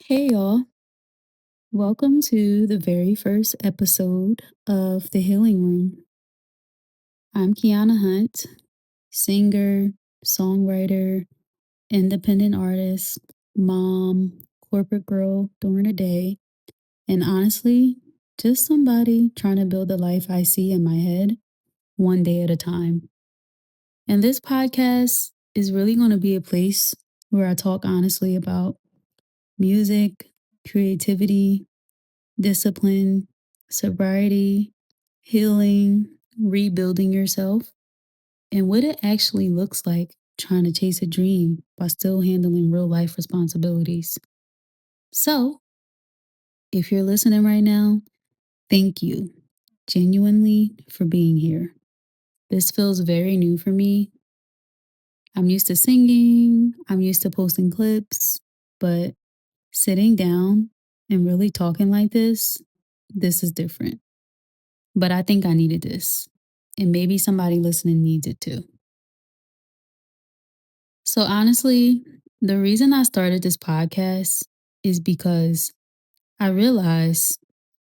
Hey, y'all. Welcome to the very first episode of The Healing Room. I'm Keyanna Hunt, singer, songwriter, independent artist, mom, corporate girl during the day, and honestly, just somebody trying to build the life I see in my head one day at a time. And this podcast is really going to be a place where I talk honestly about music, creativity, discipline, sobriety, healing, rebuilding yourself, and what it actually looks like trying to chase a dream while still handling real life responsibilities. So, if you're listening right now, thank you genuinely for being here. This feels very new for me. I'm used to singing, I'm used to posting clips, but sitting down and really talking like this is different. But I think I needed this. And maybe somebody listening needs it too. So, honestly, the reason I started this podcast is because I realized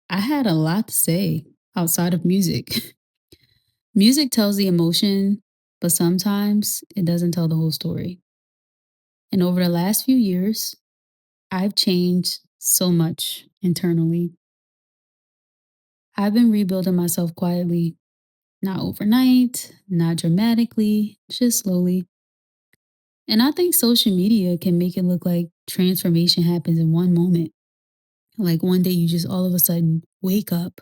I had a lot to say outside of music. Music tells the emotion, but sometimes it doesn't tell the whole story. And over the last few years, I've changed so much internally. I've been rebuilding myself quietly, not overnight, not dramatically, just slowly. And I think social media can make it look like transformation happens in one moment. Like one day you just all of a sudden wake up,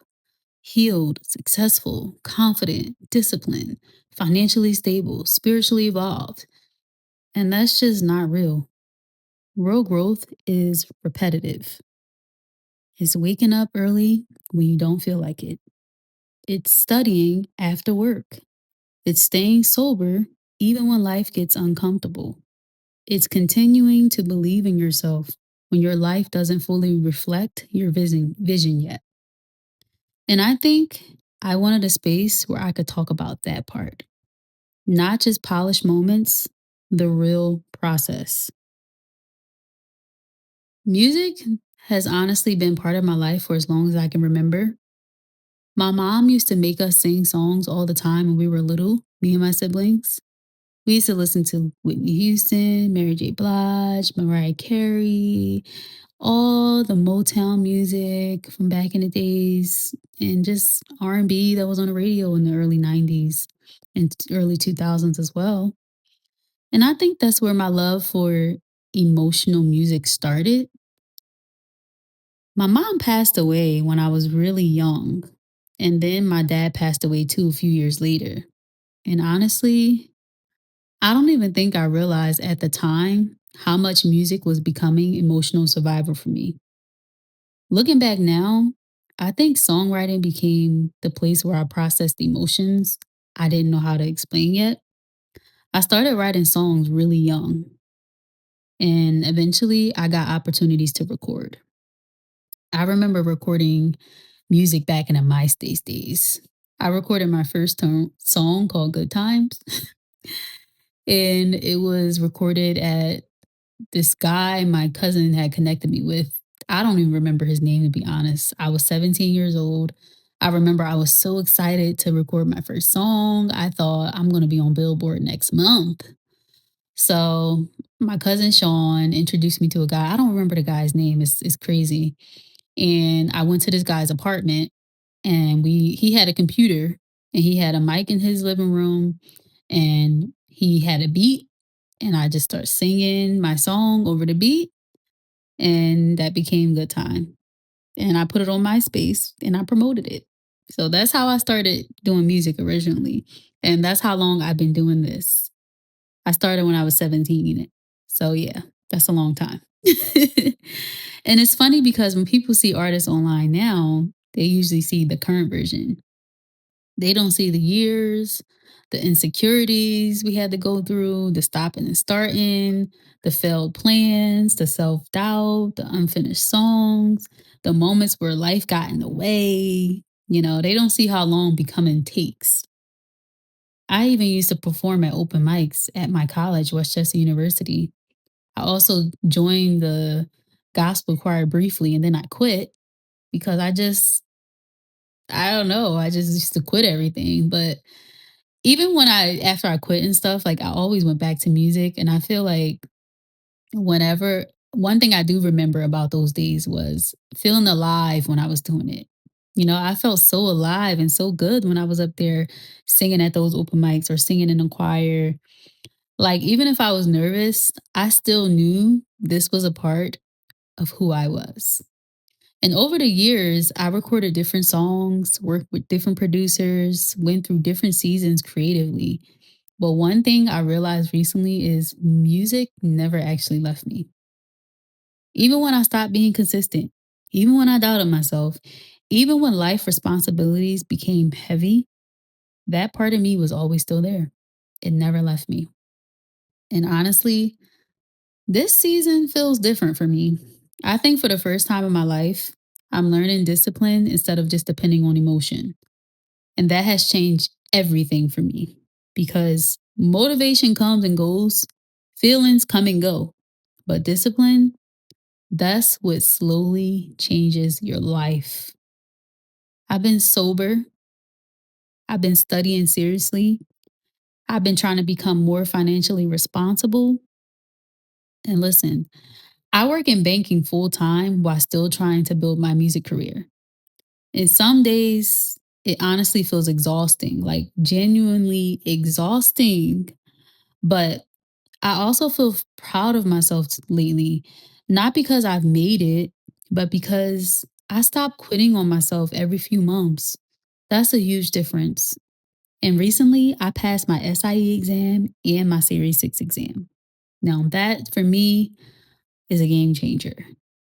healed, successful, confident, disciplined, financially stable, spiritually evolved. And that's just not real. Real growth is repetitive. It's waking up early when you don't feel like it. It's studying after work. It's staying sober even when life gets uncomfortable. It's continuing to believe in yourself when your life doesn't fully reflect your vision yet. And I think I wanted a space where I could talk about that part, not just polished moments, the real process. Music has honestly been part of my life for as long as I can remember. My mom used to make us sing songs all the time when we were little, me and my siblings. We used to listen to Whitney Houston, Mary J. Blige, Mariah Carey, all the Motown music from back in the days, and just R&B that was on the radio in the early 90s and early 2000s as well. And I think that's where my love for emotional music started. My mom passed away when I was really young, and then my dad passed away too a few years later. And honestly, I don't even think I realized at the time how much music was becoming emotional survival for me. Looking back now, I think songwriting became the place where I processed emotions I didn't know how to explain yet. I started writing songs really young, and eventually I got opportunities to record. I remember recording music back in the MySpace days. I recorded my first song called Good Times, and it was recorded at this guy my cousin had connected me with. I don't even remember his name, to be honest. I was 17 years old. I remember I was so excited to record my first song. I thought I'm going to be on Billboard next month. So my cousin Sean introduced me to a guy. I don't remember the guy's name. It's crazy. And I went to this guy's apartment, and he had a computer, and he had a mic in his living room, and he had a beat, and I just started singing my song over the beat, and that became Good Time. And I put it on MySpace and I promoted it. So that's how I started doing music originally. And that's how long I've been doing this. I started when I was 17. So yeah, that's a long time. And it's funny because when people see artists online now, they usually see the current version. They don't see the years, the insecurities we had to go through, the stopping and starting, the failed plans, the self doubt, the unfinished songs, the moments where life got in the way. They don't see how long becoming takes. I even used to perform at open mics at my college, Westchester University. I also joined the gospel choir briefly and then I quit because I don't know, I just used to quit everything. But even after I quit and stuff, like I always went back to music. And I feel like whenever, one thing I do remember about those days was feeling alive when I was doing it. I felt so alive and so good when I was up there singing at those open mics or singing in a choir. Like, even if I was nervous, I still knew this was a part of who I was. And over the years, I recorded different songs, worked with different producers, went through different seasons creatively. But one thing I realized recently is music never actually left me. Even when I stopped being consistent, even when I doubted myself, even when life responsibilities became heavy, that part of me was always still there. It never left me. And honestly, this season feels different for me. I think for the first time in my life, I'm learning discipline instead of just depending on emotion. And that has changed everything for me because motivation comes and goes, feelings come and go. But discipline, that's what slowly changes your life. I've been sober, I've been studying seriously, I've been trying to become more financially responsible. And listen, I work in banking full time while still trying to build my music career. And some days it honestly feels exhausting, like genuinely exhausting. But I also feel proud of myself lately, not because I've made it, but because I stopped quitting on myself every few months. That's a huge difference. And recently, I passed my SIE exam and my Series 6 exam. Now, that for me is a game changer.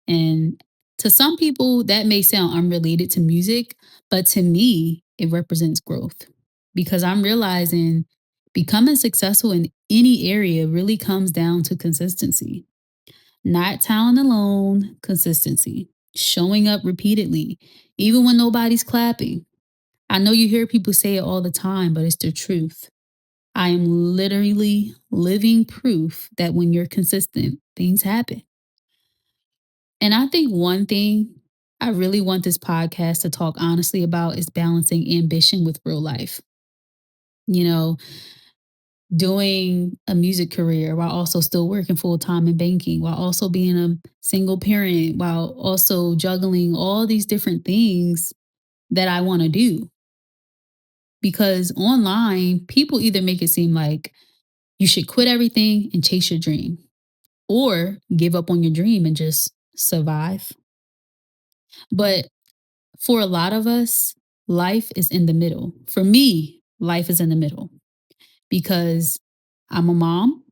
And to some people, that may sound unrelated to music, but to me, it represents growth because I'm realizing becoming successful in any area really comes down to consistency, not talent alone, consistency, showing up repeatedly, even when nobody's clapping. I know you hear people say it all the time, but it's the truth. I am literally living proof that when you're consistent, things happen. And I think one thing I really want this podcast to talk honestly about is balancing ambition with real life. You know, doing a music career while also still working full time in banking, while also being a single parent, while also juggling all these different things that I want to do. Because online, people either make it seem like you should quit everything and chase your dream, or give up on your dream and just survive. But for a lot of us, life is in the middle. For me, life is in the middle because I'm a mom.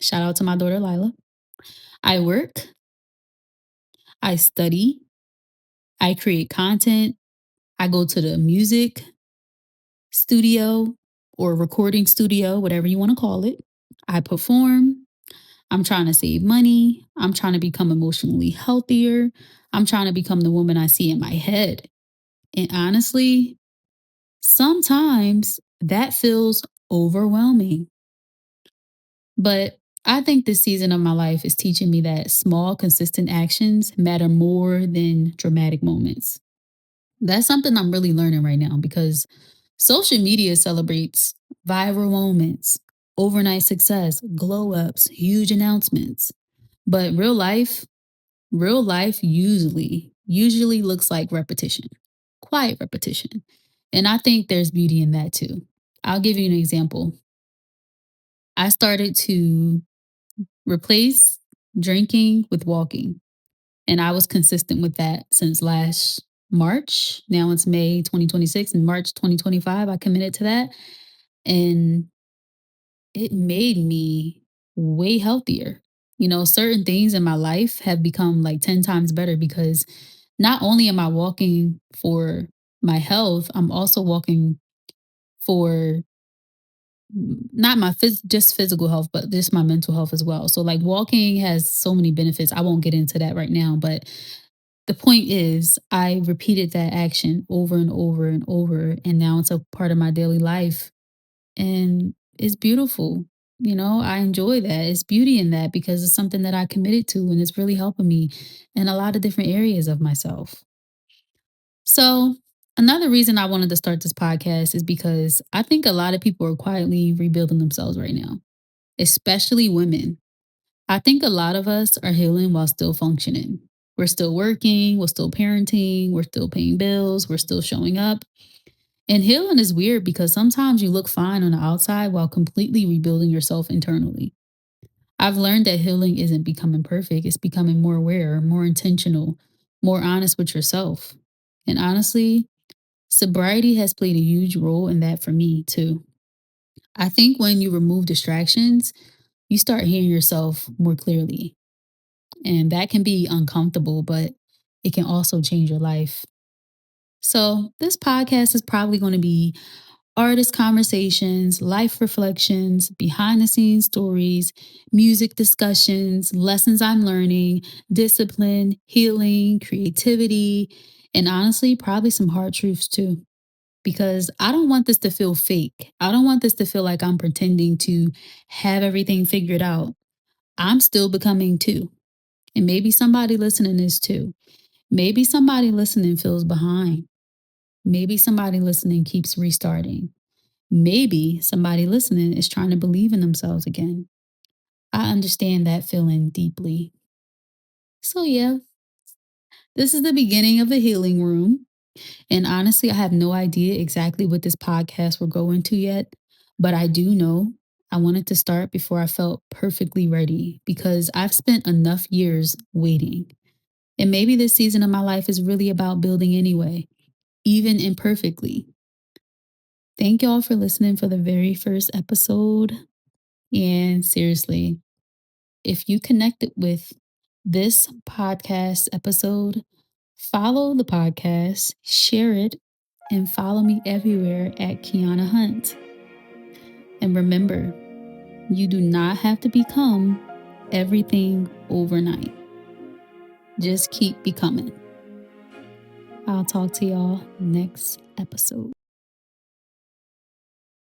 Shout out to my daughter, Lila. I work, I study, I create content, I go to the music studio or recording studio, whatever you want to call it. I perform. I'm trying to save money. I'm trying to become emotionally healthier. I'm trying to become the woman I see in my head. And honestly, sometimes that feels overwhelming. But I think this season of my life is teaching me that small, consistent actions matter more than dramatic moments. That's something I'm really learning right now because social media celebrates viral moments, overnight success, glow ups, huge announcements. But real life usually looks like repetition, quiet repetition. And I think there's beauty in that too. I'll give you an example. I started to replace drinking with walking, and I was consistent with that since last March. Now it's May 2026. In March 2025, I committed to that. And it made me way healthier. Certain things in my life have become like 10 times better because not only am I walking for my health, I'm also walking for not my just physical health, but just my mental health as well. So like walking has so many benefits. I won't get into that right now, but the point is I repeated that action over and over and over, and now it's a part of my daily life, and it's beautiful. I enjoy that. It's beauty in that because it's something that I committed to, and it's really helping me in a lot of different areas of myself. So, another reason I wanted to start this podcast is because I think a lot of people are quietly rebuilding themselves right now, especially women. I think a lot of us are healing while still functioning. We're still working, we're still parenting, we're still paying bills, we're still showing up. And healing is weird because sometimes you look fine on the outside while completely rebuilding yourself internally. I've learned that healing isn't becoming perfect, it's becoming more aware, more intentional, more honest with yourself. And honestly, sobriety has played a huge role in that for me too. I think when you remove distractions, you start hearing yourself more clearly. And that can be uncomfortable, but it can also change your life. So, this podcast is probably going to be artist conversations, life reflections, behind the scenes stories, music discussions, lessons I'm learning, discipline, healing, creativity, and honestly, probably some hard truths too. Because I don't want this to feel fake. I don't want this to feel like I'm pretending to have everything figured out. I'm still becoming too. And maybe somebody listening is too. Maybe somebody listening feels behind. Maybe somebody listening keeps restarting. Maybe somebody listening is trying to believe in themselves again. I understand that feeling deeply. So, yeah, this is the beginning of the healing room. And honestly, I have no idea exactly what this podcast will go into yet, but I do know I wanted to start before I felt perfectly ready because I've spent enough years waiting. And maybe this season of my life is really about building anyway, even imperfectly. Thank y'all for listening for the very first episode. And seriously, if you connected with this podcast episode, follow the podcast, share it, and follow me everywhere at Keyanna Hunt. And remember, you do not have to become everything overnight. Just keep becoming. I'll talk to y'all next episode.